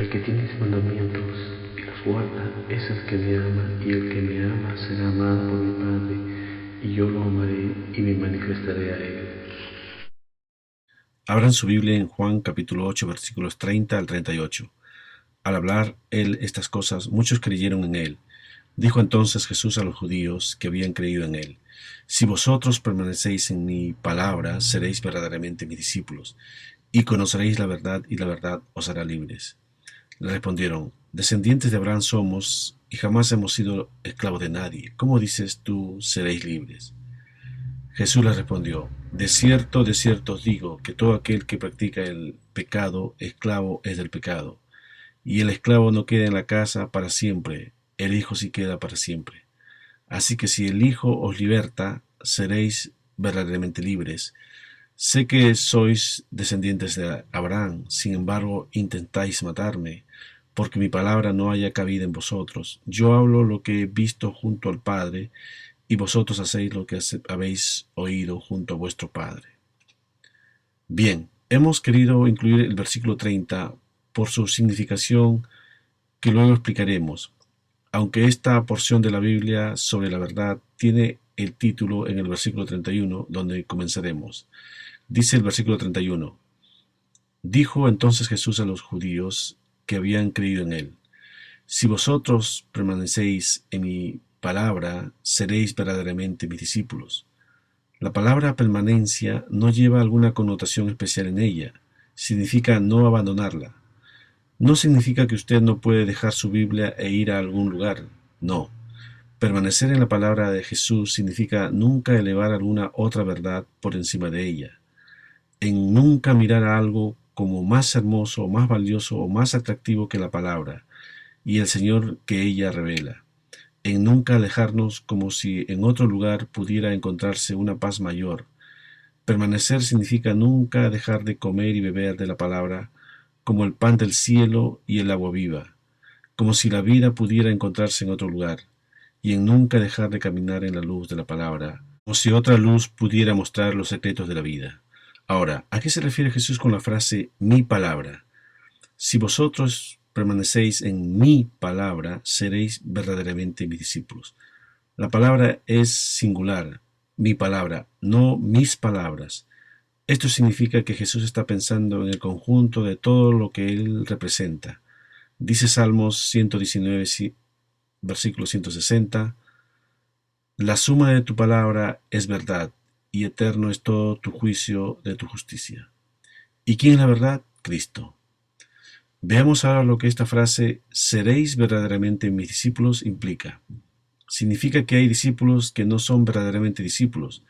el que tiene mis mandamientos y los guarda es el que me ama, y el que me ama será amado por mi Padre, y yo lo amaré y me manifestaré a él. Abran su Biblia en Juan capítulo 8 versículos 30 al 38. Al hablar él estas cosas, muchos creyeron en él. Dijo entonces Jesús a los judíos que habían creído en él: Si vosotros permanecéis en mi palabra, seréis verdaderamente mis discípulos, y conoceréis la verdad, y la verdad os hará libres. Le respondieron: Descendientes de Abraham somos, y jamás hemos sido esclavos de nadie. ¿Cómo dices tú, seréis libres? Jesús les respondió: de cierto os digo, que todo aquel que practica el pecado, esclavo es del pecado. Y el esclavo no queda en la casa para siempre, el Hijo sí queda para siempre. Así que si el Hijo os liberta, seréis verdaderamente libres. Sé que sois descendientes de Abraham, sin embargo intentáis matarme, porque mi palabra no haya cabida en vosotros. Yo hablo lo que he visto junto al Padre, y vosotros hacéis lo que habéis oído junto a vuestro padre. Bien, hemos querido incluir el versículo 30 por su significación que luego explicaremos, aunque esta porción de la Biblia sobre la verdad tiene el título en el versículo 31, donde comenzaremos. Dice el versículo 31: Dijo entonces Jesús a los judíos que habían creído en él: Si vosotros permanecéis en mi palabra, seréis verdaderamente mis discípulos. La palabra permanencia no lleva alguna connotación especial en ella, significa no abandonarla. No significa que usted no puede dejar su Biblia e ir a algún lugar, no. Permanecer en la palabra de Jesús significa nunca elevar alguna otra verdad por encima de ella, en nunca mirar a algo como más hermoso o más valioso o más atractivo que la palabra y el Señor que ella revela, en nunca alejarnos como si en otro lugar pudiera encontrarse una paz mayor. Permanecer significa nunca dejar de comer y beber de la palabra, como el pan del cielo y el agua viva, como si la vida pudiera encontrarse en otro lugar, y en nunca dejar de caminar en la luz de la palabra, como si otra luz pudiera mostrar los secretos de la vida. Ahora, ¿a qué se refiere Jesús con la frase mi palabra? Si vosotros permanecéis en mi palabra, seréis verdaderamente mis discípulos. La palabra es singular, mi palabra, no mis palabras. Esto significa que Jesús está pensando en el conjunto de todo lo que Él representa. Dice Salmos 119, versículo 160, La suma de tu palabra es verdad, y eterno es todo tu juicio de tu justicia. ¿Y quién es la verdad? Cristo. Veamos ahora lo que esta frase seréis verdaderamente mis discípulos implica. Significa que hay discípulos que no son verdaderamente discípulos.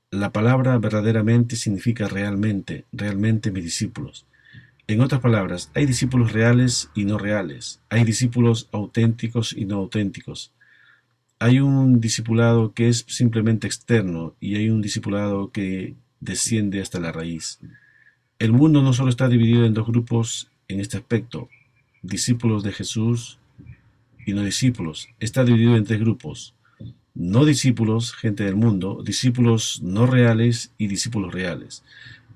La palabra verdaderamente significa realmente, realmente mis discípulos. En otras palabras, hay discípulos reales y no reales. Hay discípulos auténticos y no auténticos. Hay un discipulado que es simplemente externo y hay un discipulado que desciende hasta la raíz. El mundo no solo está dividido en dos grupos en este aspecto, discípulos de Jesús y no discípulos. Está dividido en tres grupos: no discípulos, gente del mundo; discípulos no reales y discípulos reales.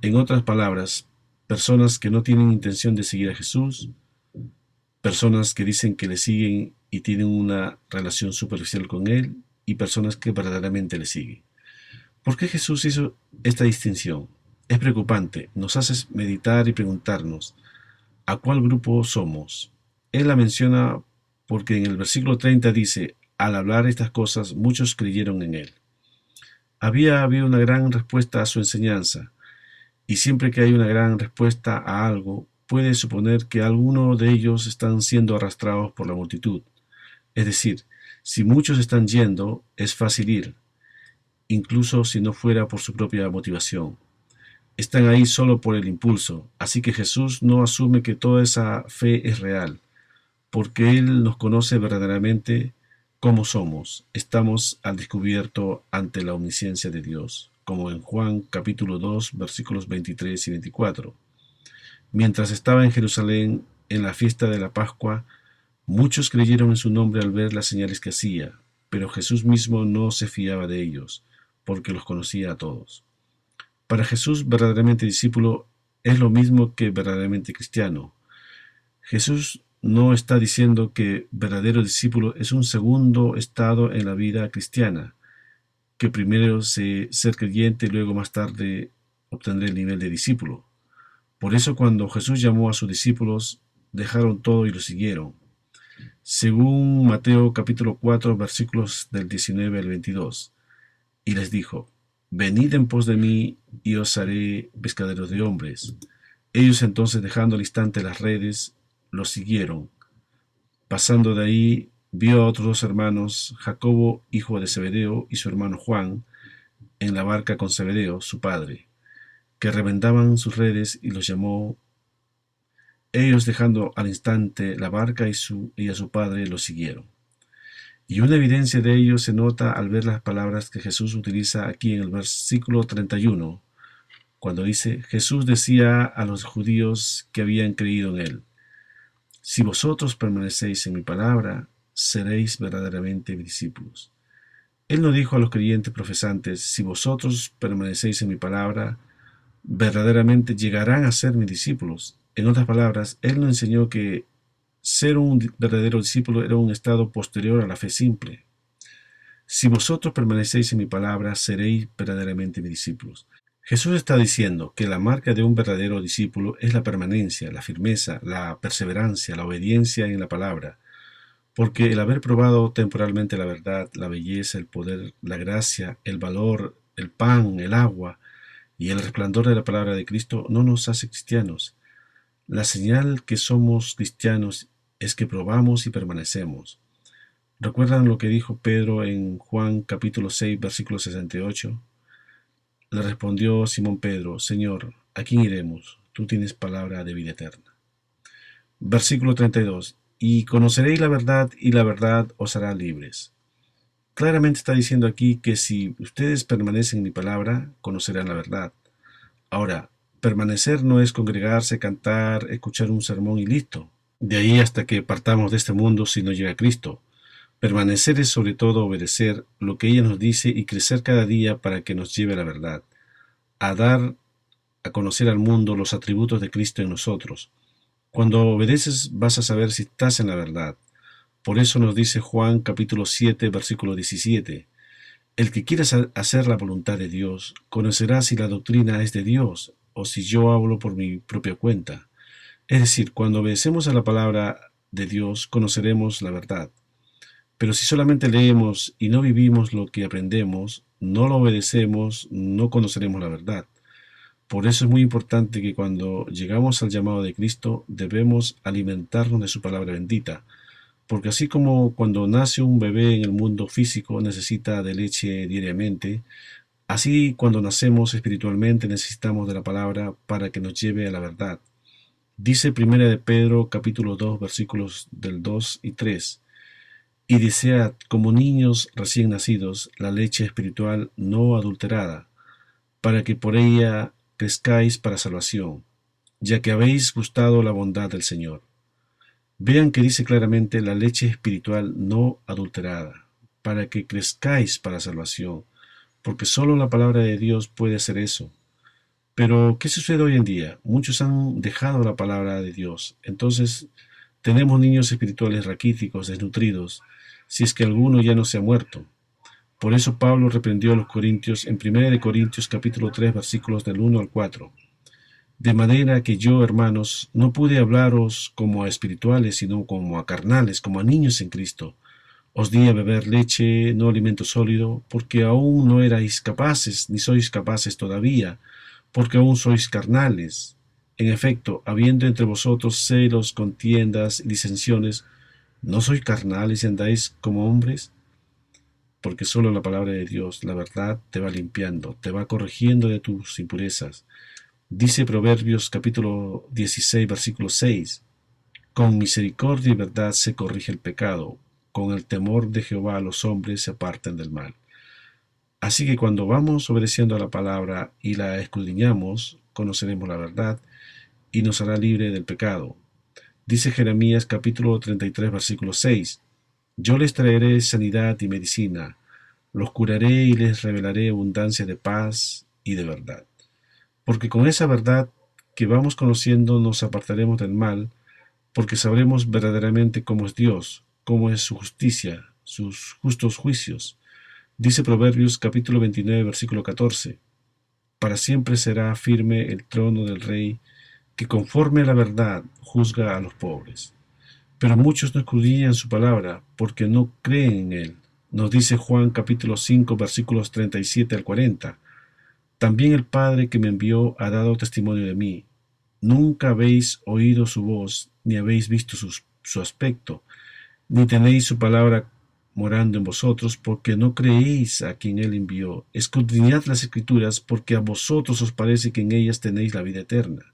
En otras palabras, personas que no tienen intención de seguir a Jesús, personas que dicen que le siguen y tienen una relación superficial con Él, y personas que verdaderamente le siguen. ¿Por qué Jesús hizo esta distinción? Es preocupante, nos hace meditar y preguntarnos, ¿a cuál grupo somos? Él la menciona porque en el versículo 30 dice: al hablar estas cosas, muchos creyeron en Él. Había habido una gran respuesta a su enseñanza, y siempre que hay una gran respuesta a algo, puede suponer que algunos de ellos están siendo arrastrados por la multitud. Es decir, si muchos están yendo, es fácil ir, incluso si no fuera por su propia motivación. Están ahí solo por el impulso, así que Jesús no asume que toda esa fe es real, porque Él nos conoce verdaderamente como somos. Estamos al descubierto ante la omnisciencia de Dios, como en Juan capítulo 2 versículos 23 y 24. Mientras estaba en Jerusalén en la fiesta de la Pascua, muchos creyeron en su nombre al ver las señales que hacía, pero Jesús mismo no se fiaba de ellos, porque los conocía a todos. Para Jesús, verdaderamente discípulo es lo mismo que verdaderamente cristiano. Jesús no está diciendo que verdadero discípulo es un segundo estado en la vida cristiana, que primero ser creyente y luego más tarde obtendré el nivel de discípulo. Por eso cuando Jesús llamó a sus discípulos, dejaron todo y lo siguieron. Según Mateo capítulo 4 versículos del 19 al 22, y les dijo: Venid en pos de mí y os haré pescaderos de hombres. Ellos entonces, dejando al instante las redes, los siguieron. Pasando de ahí, vio a otros dos hermanos, Jacobo, hijo de Zebedeo, y su hermano Juan, en la barca con Zebedeo, su padre, que remendaban sus redes, y los llamó. Ellos, dejando al instante la barca y a su padre, los siguieron. Y una evidencia de ello se nota al ver las palabras que Jesús utiliza aquí en el versículo 31, cuando dice: Jesús decía a los judíos que habían creído en él: Si vosotros permanecéis en mi palabra, seréis verdaderamente mis discípulos. Él no dijo a los creyentes profesantes: Si vosotros permanecéis en mi palabra, verdaderamente llegarán a ser mis discípulos. En otras palabras, él no enseñó que ser un verdadero discípulo era un estado posterior a la fe simple. Si vosotros permanecéis en mi palabra, seréis verdaderamente mis discípulos. Jesús está diciendo que la marca de un verdadero discípulo es la permanencia, la firmeza, la perseverancia, la obediencia en la palabra, porque el haber probado temporalmente la verdad, la belleza, el poder, la gracia, el valor, el pan, el agua y el resplandor de la palabra de Cristo no nos hace cristianos. La señal que somos cristianos es que probamos y permanecemos. ¿Recuerdan lo que dijo Pedro en Juan capítulo 6, versículo 68? Le respondió Simón Pedro: Señor, ¿a quién iremos? Tú tienes palabra de vida eterna. Versículo 32. Y conoceréis la verdad, y la verdad os hará libres. Claramente está diciendo aquí que si ustedes permanecen en mi palabra, conocerán la verdad. Ahora, permanecer no es congregarse, cantar, escuchar un sermón y listo. De ahí hasta que partamos de este mundo si no llega Cristo. Permanecer es sobre todo obedecer lo que ella nos dice y crecer cada día para que nos lleve a la verdad, a dar a conocer al mundo los atributos de Cristo en nosotros. Cuando obedeces vas a saber si estás en la verdad. Por eso nos dice Juan capítulo 7 versículo 17: El que quiera hacer la voluntad de Dios conocerá si la doctrina es de Dios o si yo hablo por mi propia cuenta. Es decir, cuando obedecemos a la palabra de Dios conoceremos la verdad. Pero si solamente leemos y no vivimos lo que aprendemos, no lo obedecemos, no conoceremos la verdad. Por eso es muy importante que cuando llegamos al llamado de Cristo debemos alimentarnos de su palabra bendita, porque así como cuando nace un bebé en el mundo físico necesita de leche diariamente, así cuando nacemos espiritualmente necesitamos de la palabra para que nos lleve a la verdad. Dice Primera de Pedro capítulo 2 versículos del 2 y 3: Y desead como niños recién nacidos la leche espiritual no adulterada, para que por ella crezcáis para salvación, ya que habéis gustado la bondad del Señor. Vean que dice claramente la leche espiritual no adulterada, para que crezcáis para salvación, porque solo la palabra de Dios puede hacer eso. Pero, ¿qué sucede hoy en día? Muchos han dejado la palabra de Dios, entonces tenemos niños espirituales raquíticos, desnutridos, si es que alguno ya no se ha muerto. Por eso Pablo reprendió a los corintios en 1 Corintios capítulo 3 versículos del 1 al 4. De manera que yo, hermanos, no pude hablaros como a espirituales, sino como a carnales, como a niños en Cristo. Os di a beber leche, no alimento sólido, porque aún no erais capaces, ni sois capaces todavía, porque aún sois carnales. En efecto, habiendo entre vosotros celos, contiendas y disensiones, ¿no sois carnales y andáis como hombres? Porque solo la palabra de Dios, la verdad, te va limpiando, te va corrigiendo de tus impurezas. Dice Proverbios capítulo 16, versículo 6: Con misericordia y verdad se corrige el pecado, con el temor de Jehová los hombres se apartan del mal. Así que cuando vamos obedeciendo a la palabra y la escudriñamos, conoceremos la verdad y nos hará libre del pecado. Dice Jeremías capítulo 33, versículo 6: Yo les traeré sanidad y medicina, los curaré y les revelaré abundancia de paz y de verdad. Porque con esa verdad que vamos conociendo nos apartaremos del mal, porque sabremos verdaderamente cómo es Dios, cómo es su justicia, sus justos juicios. Dice Proverbios capítulo 29, versículo 14. Para siempre será firme el trono del rey, que conforme a la verdad juzga a los pobres. Pero muchos no escudriñan su palabra, porque no creen en él. Nos dice Juan capítulo 5, versículos 37 al 40. También el Padre que me envió ha dado testimonio de mí. Nunca habéis oído su voz, ni habéis visto su aspecto, ni tenéis su palabra morando en vosotros, porque no creéis a quien él envió. Escudriñad las Escrituras, porque a vosotros os parece que en ellas tenéis la vida eterna,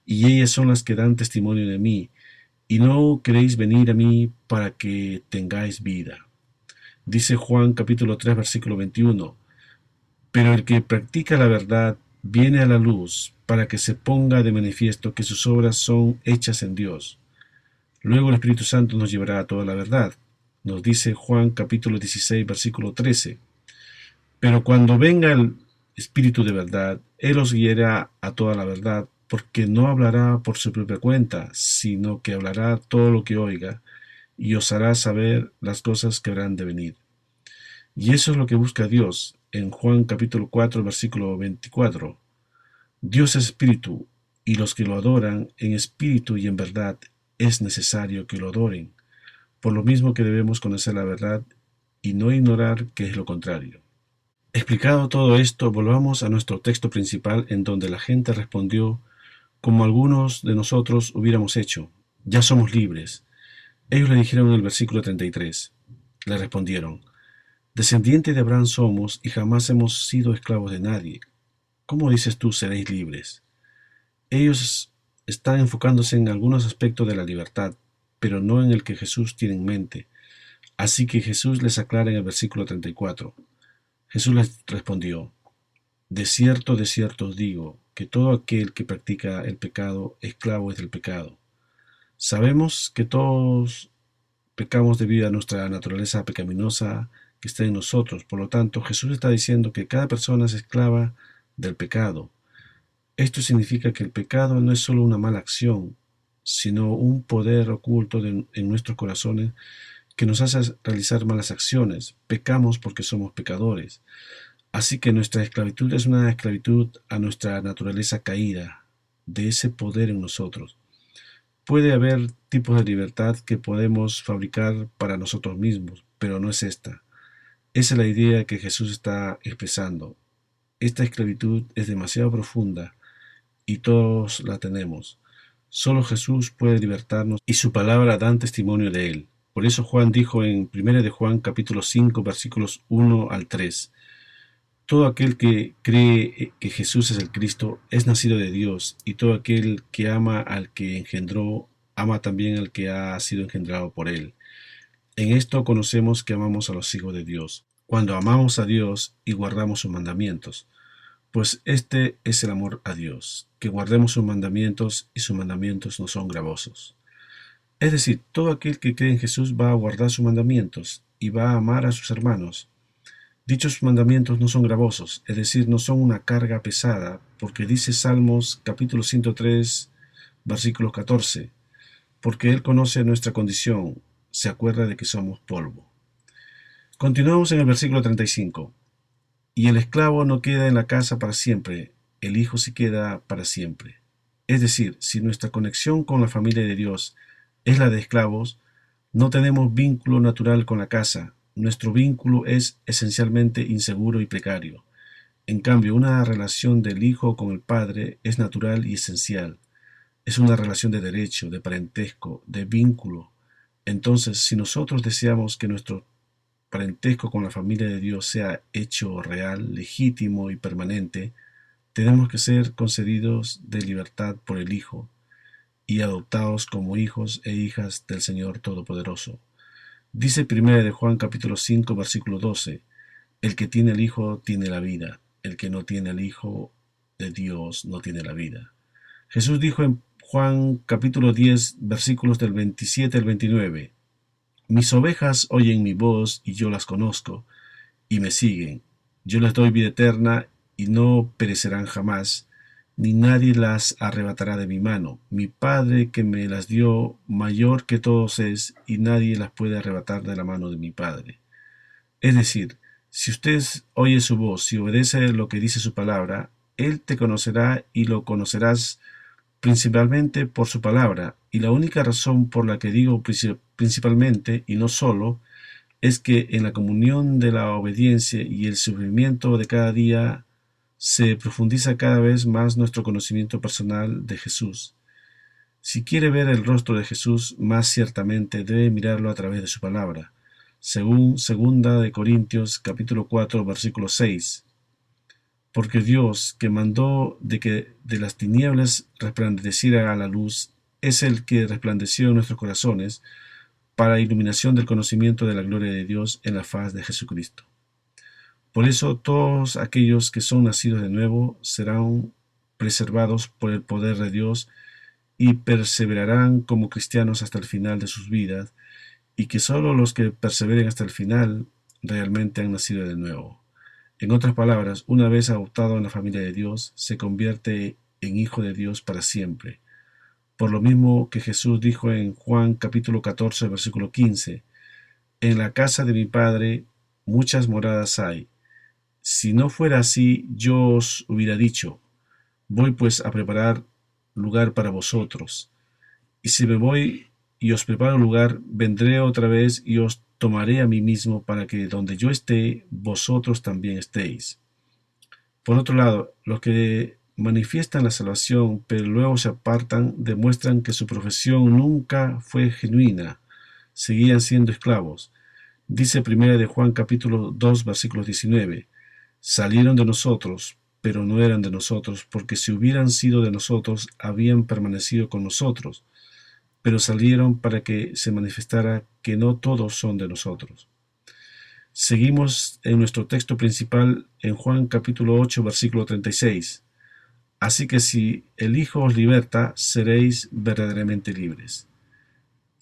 y ellas son las que dan testimonio de mí, y no queréis venir a mí para que tengáis vida. Dice Juan capítulo 3, versículo 21. Pero el que practica la verdad viene a la luz, para que se ponga de manifiesto que sus obras son hechas en Dios. Luego el Espíritu Santo nos llevará a toda la verdad. Nos dice Juan capítulo 16, versículo 13. Pero cuando venga el Espíritu de verdad, Él os guiará a toda la verdad, porque no hablará por su propia cuenta, sino que hablará todo lo que oiga, y os hará saber las cosas que habrán de venir. Y eso es lo que busca Dios en Juan capítulo 4, versículo 24. Dios es espíritu, y los que lo adoran en espíritu y en verdad es necesario que lo adoren, por lo mismo que debemos conocer la verdad y no ignorar que es lo contrario. Explicado todo esto, volvamos a nuestro texto principal, en donde la gente respondió como algunos de nosotros hubiéramos hecho: ya somos libres. Ellos le dijeron en el versículo 33, le respondieron: descendiente de Abraham somos y jamás hemos sido esclavos de nadie. ¿Cómo dices tú seréis libres? Ellos están enfocándose en algunos aspectos de la libertad, pero no en el que Jesús tiene en mente. Así que Jesús les aclara en el versículo 34. Jesús les respondió: de cierto os digo, que todo aquel que practica el pecado, esclavo es del pecado. Sabemos que todos pecamos debido a nuestra naturaleza pecaminosa que está en nosotros. Por lo tanto, Jesús está diciendo que cada persona es esclava del pecado. Esto significa que el pecado no es solo una mala acción, sino un poder oculto en nuestros corazones que nos hace realizar malas acciones. Pecamos porque somos pecadores. Así que nuestra esclavitud es una esclavitud a nuestra naturaleza caída, de ese poder en nosotros. Puede haber tipos de libertad que podemos fabricar para nosotros mismos, pero no es esta. Esa es la idea que Jesús está expresando. Esta esclavitud es demasiado profunda y todos la tenemos. Solo Jesús puede libertarnos y su palabra da testimonio de él. Por eso Juan dijo en 1 de Juan capítulo 5 versículos 1 al 3: todo aquel que cree que Jesús es el Cristo es nacido de Dios, y todo aquel que ama al que engendró, ama también al que ha sido engendrado por él. En esto conocemos que amamos a los hijos de Dios, cuando amamos a Dios y guardamos sus mandamientos. Pues este es el amor a Dios, que guardemos sus mandamientos, y sus mandamientos no son gravosos. Es decir, todo aquel que cree en Jesús va a guardar sus mandamientos y va a amar a sus hermanos. Dichos mandamientos no son gravosos, es decir, no son una carga pesada, porque dice Salmos capítulo 103, versículo 14, porque Él conoce nuestra condición, se acuerda de que somos polvo. Continuamos en el versículo 35. Y el esclavo no queda en la casa para siempre, el hijo sí queda para siempre. Es decir, si nuestra conexión con la familia de Dios es la de esclavos, no tenemos vínculo natural con la casa. Nuestro vínculo es esencialmente inseguro y precario. En cambio, una relación del hijo con el padre es natural y esencial. Es una relación de derecho, de parentesco, de vínculo. Entonces, si nosotros deseamos que nuestro parentesco con la familia de Dios sea hecho real, legítimo y permanente, tenemos que ser concedidos de libertad por el Hijo y adoptados como hijos e hijas del Señor Todopoderoso. Dice 1 de Juan capítulo 5 versículo 12, el que tiene el Hijo tiene la vida, el que no tiene el Hijo de Dios no tiene la vida. Jesús dijo en Juan capítulo 10 versículos del 27 al 29, mis ovejas oyen mi voz y yo las conozco y me siguen. Yo les doy vida eterna y no perecerán jamás, ni nadie las arrebatará de mi mano. Mi Padre que me las dio, mayor que todos es, y nadie las puede arrebatar de la mano de mi Padre. Es decir, si usted oye su voz y obedece lo que dice su palabra, Él te conocerá y lo conocerás principalmente por su palabra. Y la única razón por la que digo principalmente, y no solo, es que en la comunión de la obediencia y el sufrimiento de cada día se profundiza cada vez más nuestro conocimiento personal de Jesús. Si quiere ver el rostro de Jesús más ciertamente, debe mirarlo a través de su palabra, según 2 Corintios capítulo 4, versículo 6. Porque Dios, que mandó de que de las tinieblas resplandeciera a la luz, es el que resplandeció en nuestros corazones para iluminación del conocimiento de la gloria de Dios en la faz de Jesucristo. Por eso todos aquellos que son nacidos de nuevo serán preservados por el poder de Dios y perseverarán como cristianos hasta el final de sus vidas, y que sólo los que perseveren hasta el final realmente han nacido de nuevo. En otras palabras, una vez adoptado en la familia de Dios, se convierte en hijo de Dios para siempre. Por lo mismo que Jesús dijo en Juan capítulo 14, versículo 15, en la casa de mi Padre muchas moradas hay. Si no fuera así, yo os hubiera dicho, voy pues a preparar lugar para vosotros. Y si me voy y os preparo lugar, vendré otra vez y os tomaré a mí mismo, para que donde yo esté, vosotros también estéis. Por otro lado, los que manifiestan la salvación, pero luego se apartan, demuestran que su profesión nunca fue genuina, seguían siendo esclavos. Dice 1 capítulo 2, versículo 19, salieron de nosotros, pero no eran de nosotros, porque si hubieran sido de nosotros, habían permanecido con nosotros, pero salieron para que se manifestara que no todos son de nosotros. Seguimos en nuestro texto principal en Juan capítulo 8, versículo 36. Así que si el Hijo os liberta, seréis verdaderamente libres.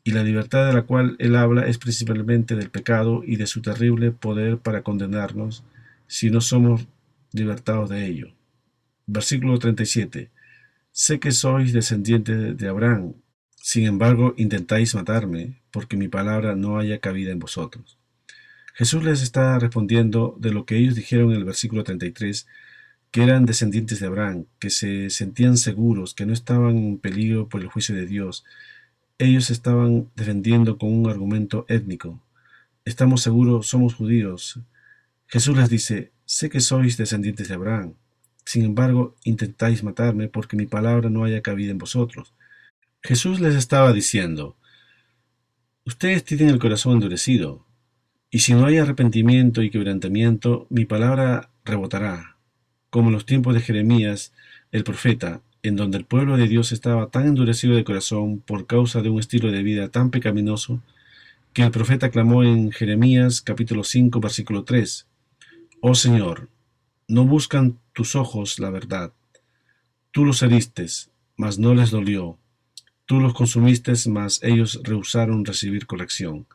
Y la libertad de la cual él habla es principalmente del pecado y de su terrible poder para condenarnos si no somos libertados de ello. Versículo 37. Sé que sois descendientes de Abraham, sin embargo intentáis matarme, porque mi palabra no haya cabida en vosotros. Jesús les está respondiendo de lo que ellos dijeron en el versículo 33, que eran descendientes de Abraham, que se sentían seguros, que no estaban en peligro por el juicio de Dios. Ellos estaban defendiendo con un argumento étnico. Estamos seguros, somos judíos. Jesús les dice, sé que sois descendientes de Abraham, sin embargo intentáis matarme porque mi palabra no haya cabida en vosotros. Jesús les estaba diciendo, ustedes tienen el corazón endurecido, y si no hay arrepentimiento y quebrantamiento, mi palabra rebotará, como en los tiempos de Jeremías, el profeta, en donde el pueblo de Dios estaba tan endurecido de corazón por causa de un estilo de vida tan pecaminoso, que el profeta clamó en Jeremías capítulo 5, versículo 3, oh Señor, no buscan tus ojos la verdad. Tú los heriste, mas no les dolió. Tú los consumiste, mas ellos rehusaron recibir corrección.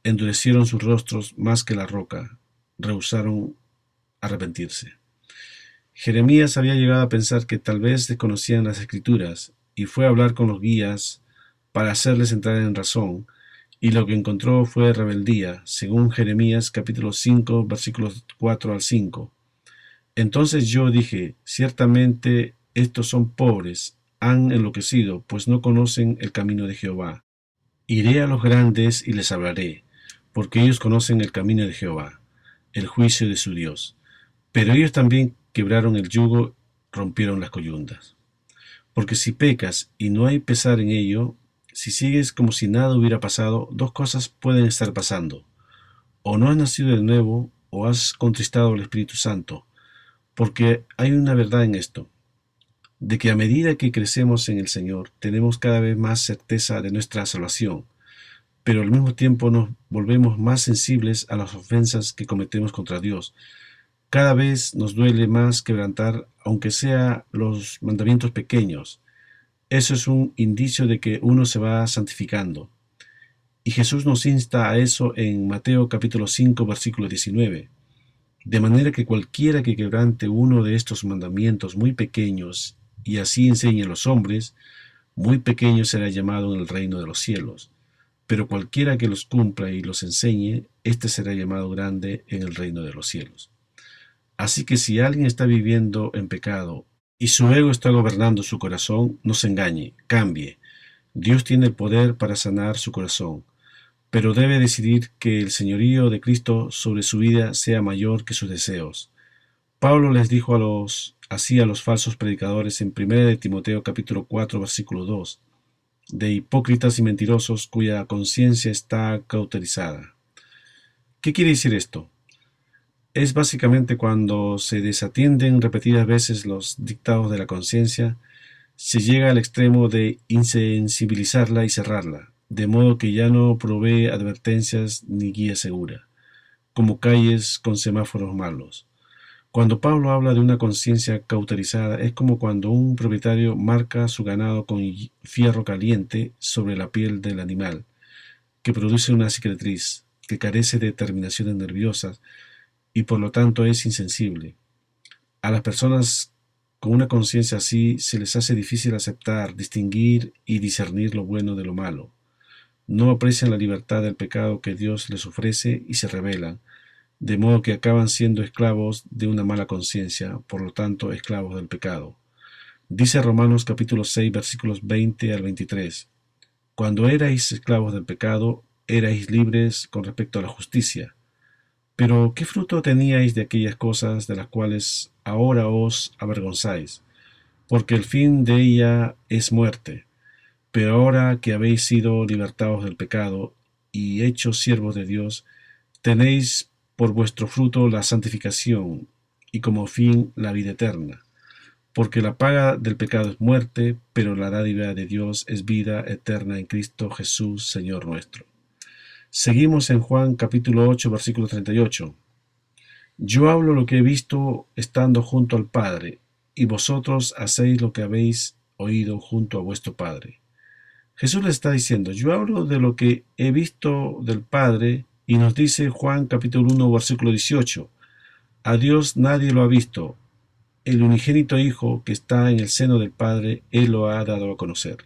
Endurecieron sus rostros más que la roca, rehusaron arrepentirse. Jeremías había llegado a pensar que tal vez desconocían las Escrituras, y fue a hablar con los guías para hacerles entrar en razón, y lo que encontró fue rebeldía, según Jeremías capítulo 5, versículos 4 al 5. Entonces yo dije, ciertamente estos son pobres, han enloquecido, pues no conocen el camino de Jehová. Iré a los grandes y les hablaré, porque ellos conocen el camino de Jehová, el juicio de su Dios. Pero ellos también quebraron el yugo, rompieron las coyundas. Porque si pecas y no hay pesar en ello, si sigues como si nada hubiera pasado, dos cosas pueden estar pasando. O no has nacido de nuevo, o has contristado al Espíritu Santo, porque hay una verdad en esto, de que a medida que crecemos en el Señor, tenemos cada vez más certeza de nuestra salvación, pero al mismo tiempo nos volvemos más sensibles a las ofensas que cometemos contra Dios. Cada vez nos duele más quebrantar, aunque sea los mandamientos pequeños. Eso es un indicio de que uno se va santificando. Y Jesús nos insta a eso en Mateo capítulo 5, versículo 19. De manera que cualquiera que quebrante uno de estos mandamientos muy pequeños y así enseñe a los hombres, muy pequeño será llamado en el reino de los cielos. Pero cualquiera que los cumpla y los enseñe, éste será llamado grande en el reino de los cielos. Así que si alguien está viviendo en pecado y su ego está gobernando su corazón, no se engañe, cambie. Dios tiene el poder para sanar su corazón, pero debe decidir que el señorío de Cristo sobre su vida sea mayor que sus deseos. Pablo les dijo así a los falsos predicadores en 1 de Timoteo capítulo 4 versículo 2, de hipócritas y mentirosos cuya conciencia está cauterizada. ¿Qué quiere decir esto? Es básicamente cuando se desatienden repetidas veces los dictados de la conciencia, se llega al extremo de insensibilizarla y cerrarla, de modo que ya no provee advertencias ni guía segura, como calles con semáforos malos. Cuando Pablo habla de una conciencia cauterizada, es como cuando un propietario marca su ganado con fierro caliente sobre la piel del animal, que produce una cicatriz, que carece de terminaciones nerviosas y por lo tanto es insensible. A las personas con una conciencia así se les hace difícil aceptar, distinguir y discernir lo bueno de lo malo. No aprecian la libertad del pecado que Dios les ofrece y se rebelan, de modo que acaban siendo esclavos de una mala conciencia, por lo tanto esclavos del pecado. Dice Romanos capítulo 6 versículos 20 al 23, cuando erais esclavos del pecado, erais libres con respecto a la justicia. Pero ¿qué fruto teníais de aquellas cosas de las cuales ahora os avergonzáis? Porque el fin de ella es muerte. Pero ahora que habéis sido libertados del pecado y hechos siervos de Dios, tenéis por vuestro fruto la santificación y como fin la vida eterna. Porque la paga del pecado es muerte, pero la dádiva de Dios es vida eterna en Cristo Jesús, Señor nuestro. Seguimos en Juan capítulo 8, versículo 38. Yo hablo lo que he visto estando junto al Padre, y vosotros hacéis lo que habéis oído junto a vuestro Padre. Jesús le está diciendo, yo hablo de lo que he visto del Padre, y nos dice Juan capítulo 1, versículo 18, a Dios nadie lo ha visto, el unigénito Hijo que está en el seno del Padre, Él lo ha dado a conocer.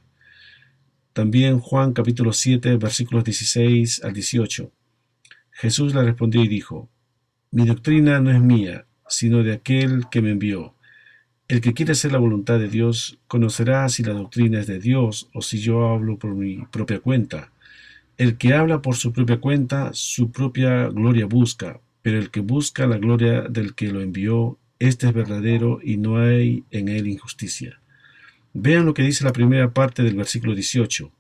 También Juan capítulo 7, versículos 16 al 18. Jesús le respondió y dijo, mi doctrina no es mía, sino de aquel que me envió. El que quiere hacer la voluntad de Dios conocerá si la doctrina es de Dios o si yo hablo por mi propia cuenta. El que habla por su propia cuenta, su propia gloria busca, pero el que busca la gloria del que lo envió, este es verdadero y no hay en él injusticia. Vean lo que dice la primera parte del versículo 18.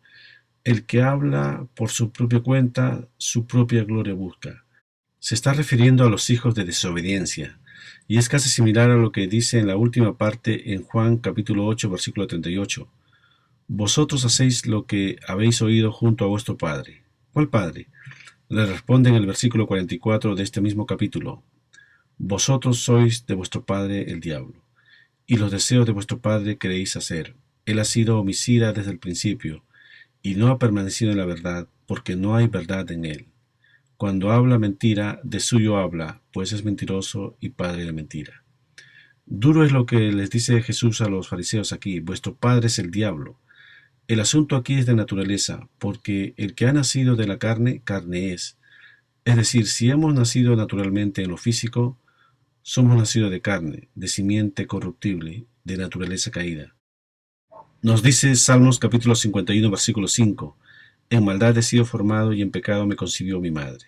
El que habla por su propia cuenta, su propia gloria busca. Se está refiriendo a los hijos de desobediencia, y es casi similar a lo que dice en la última parte en Juan capítulo 8, versículo 38. Vosotros hacéis lo que habéis oído junto a vuestro padre. ¿Cuál padre? Le responde en el versículo 44 de este mismo capítulo. Vosotros sois de vuestro padre el diablo, y los deseos de vuestro padre queréis hacer. Él ha sido homicida desde el principio, y no ha permanecido en la verdad, porque no hay verdad en él. Cuando habla mentira, de suyo habla, pues es mentiroso y padre de mentira. Duro es lo que les dice Jesús a los fariseos aquí, vuestro padre es el diablo. El asunto aquí es de naturaleza, porque el que ha nacido de la carne, carne es. Es decir, si hemos nacido naturalmente en lo físico, somos nacidos de carne, de simiente corruptible, de naturaleza caída. Nos dice Salmos capítulo 51, versículo 5, en maldad he sido formado y en pecado me concibió mi madre.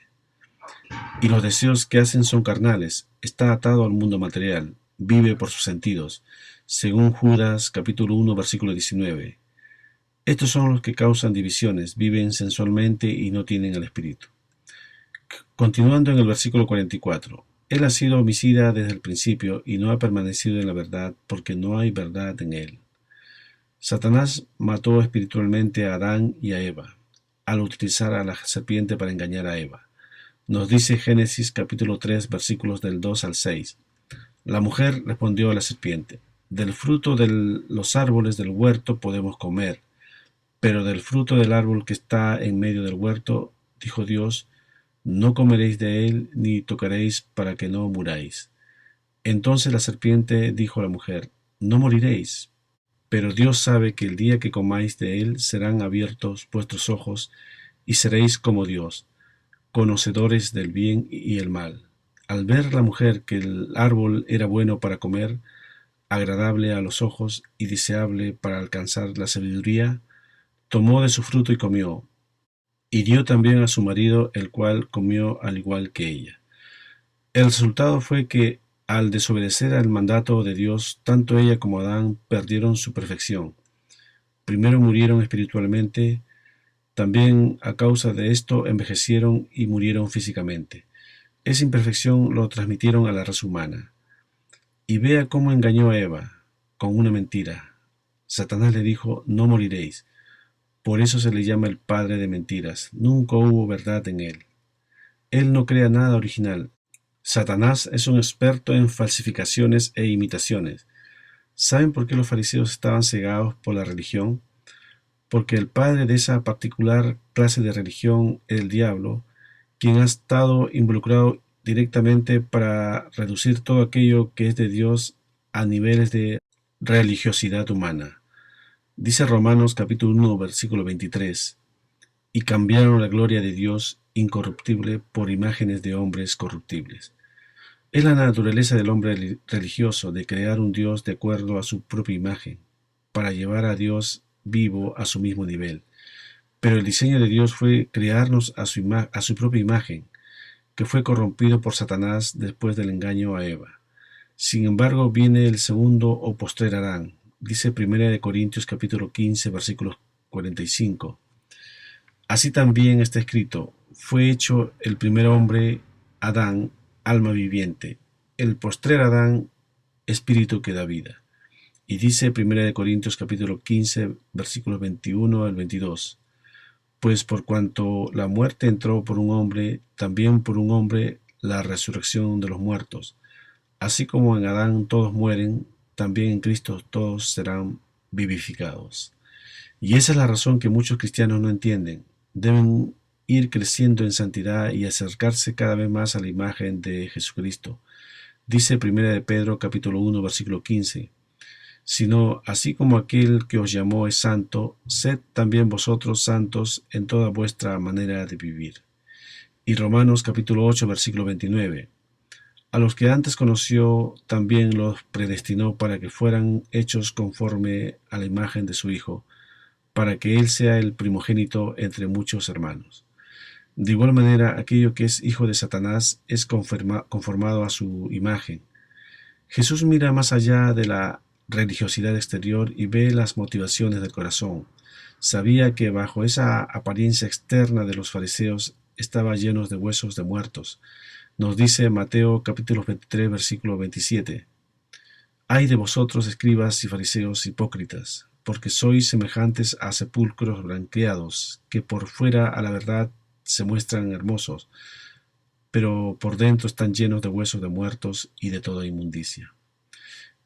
Y los deseos que hacen son carnales, está atado al mundo material, vive por sus sentidos, según Judas capítulo 1, versículo 19. Estos son los que causan divisiones, viven sensualmente y no tienen el espíritu. Continuando en el versículo 44. Él ha sido homicida desde el principio y no ha permanecido en la verdad porque no hay verdad en él. Satanás mató espiritualmente a Adán y a Eva, al utilizar a la serpiente para engañar a Eva. Nos dice Génesis capítulo 3 versículos del 2 al 6. La mujer respondió a la serpiente, del fruto de los árboles del huerto podemos comer, pero del fruto del árbol que está en medio del huerto, dijo Dios, no comeréis de él ni tocaréis para que no muráis. Entonces la serpiente dijo a la mujer, no moriréis, Pero Dios sabe que el día que comáis de él serán abiertos vuestros ojos y seréis como Dios, conocedores del bien y el mal. Al ver la mujer que el árbol era bueno para comer, agradable a los ojos y deseable para alcanzar la sabiduría, tomó de su fruto y comió, y dio también a su marido, el cual comió al igual que ella. El resultado fue que, al desobedecer al mandato de Dios, tanto ella como Adán perdieron su perfección. Primero murieron espiritualmente, también a causa de esto envejecieron y murieron físicamente. Esa imperfección lo transmitieron a la raza humana. Y vea cómo engañó a Eva, con una mentira. Satanás le dijo, no moriréis. Por eso se le llama el padre de mentiras. Nunca hubo verdad en él. Él no crea nada original. Satanás es un experto en falsificaciones e imitaciones. ¿Saben por qué los fariseos estaban cegados por la religión? Porque el padre de esa particular clase de religión es el diablo, quien ha estado involucrado directamente para reducir todo aquello que es de Dios a niveles de religiosidad humana. Dice Romanos capítulo 1, versículo 23, y cambiaron la gloria de Dios incorruptible por imágenes de hombres corruptibles. Es la naturaleza del hombre religioso de crear un Dios de acuerdo a su propia imagen, para llevar a Dios vivo a su mismo nivel. Pero el diseño de Dios fue crearnos a su propia imagen, que fue corrompido por Satanás después del engaño a Eva. Sin embargo, viene el segundo o postrer Adán. Dice 1 Corintios capítulo 15, versículo 45. Así también está escrito, fue hecho el primer hombre, Adán, alma viviente, el postrer Adán, espíritu que da vida. Y dice 1 Corintios capítulo 15, versículos 21 al 22. Pues por cuanto la muerte entró por un hombre, también por un hombre la resurrección de los muertos. Así como en Adán todos mueren, también en Cristo todos serán vivificados. Y esa es la razón que muchos cristianos no entienden. Deben ir creciendo en santidad y acercarse cada vez más a la imagen de Jesucristo. Dice 1 de Pedro capítulo 1 versículo 15. Sino así como aquel que os llamó es santo, sed también vosotros santos en toda vuestra manera de vivir. Y Romanos capítulo 8 versículo 29. A los que antes conoció también los predestinó para que fueran hechos conforme a la imagen de su Hijo, para que Él sea el primogénito entre muchos hermanos. De igual manera, aquello que es hijo de Satanás es conformado a su imagen. Jesús mira más allá de la religiosidad exterior y ve las motivaciones del corazón. Sabía que bajo esa apariencia externa de los fariseos estaba llenos de huesos de muertos. Nos dice Mateo capítulo 23 versículo 27. Ay de vosotros, escribas y fariseos hipócritas, porque sois semejantes a sepulcros blanqueados, que por fuera a la verdad se muestran hermosos, pero por dentro están llenos de huesos de muertos y de toda inmundicia.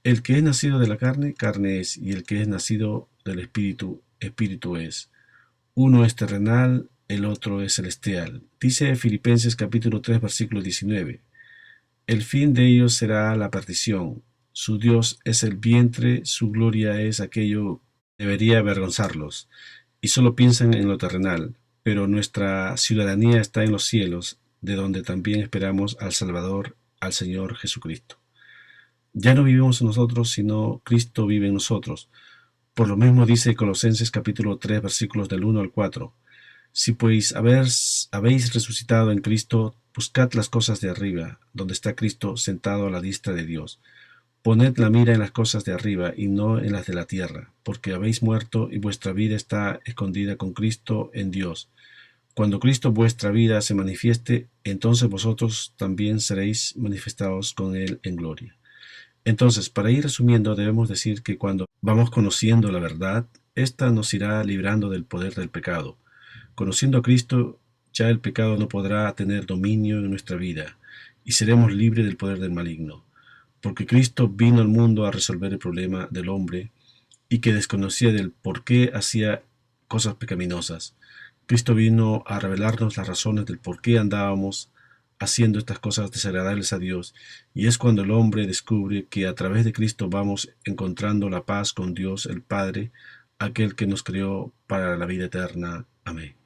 El que es nacido de la carne, carne es, y el que es nacido del espíritu, espíritu es. Uno es terrenal, el otro es celestial. Dice Filipenses capítulo 3 versículo 19. El fin de ellos será la perdición. Su Dios es el vientre, su gloria es aquello que debería avergonzarlos. Y solo piensan en lo terrenal, pero nuestra ciudadanía está en los cielos, de donde también esperamos al Salvador, al Señor Jesucristo. Ya no vivimos nosotros, sino Cristo vive en nosotros. Por lo mismo dice Colosenses capítulo 3 versículos del 1 al 4. Si pues habéis resucitado en Cristo, buscad las cosas de arriba, donde está Cristo sentado a la diestra de Dios. Poned la mira en las cosas de arriba y no en las de la tierra, porque habéis muerto y vuestra vida está escondida con Cristo en Dios. Cuando Cristo vuestra vida se manifieste, entonces vosotros también seréis manifestados con Él en gloria. Entonces, para ir resumiendo, debemos decir que cuando vamos conociendo la verdad, ésta nos irá librando del poder del pecado. Conociendo a Cristo, ya el pecado no podrá tener dominio en nuestra vida y seremos libres del poder del maligno, porque Cristo vino al mundo a resolver el problema del hombre y que desconocía del por qué hacía cosas pecaminosas. Cristo vino a revelarnos las razones del por qué andábamos haciendo estas cosas desagradables a Dios, y es cuando el hombre descubre que a través de Cristo vamos encontrando la paz con Dios el Padre, aquel que nos creó para la vida eterna. Amén.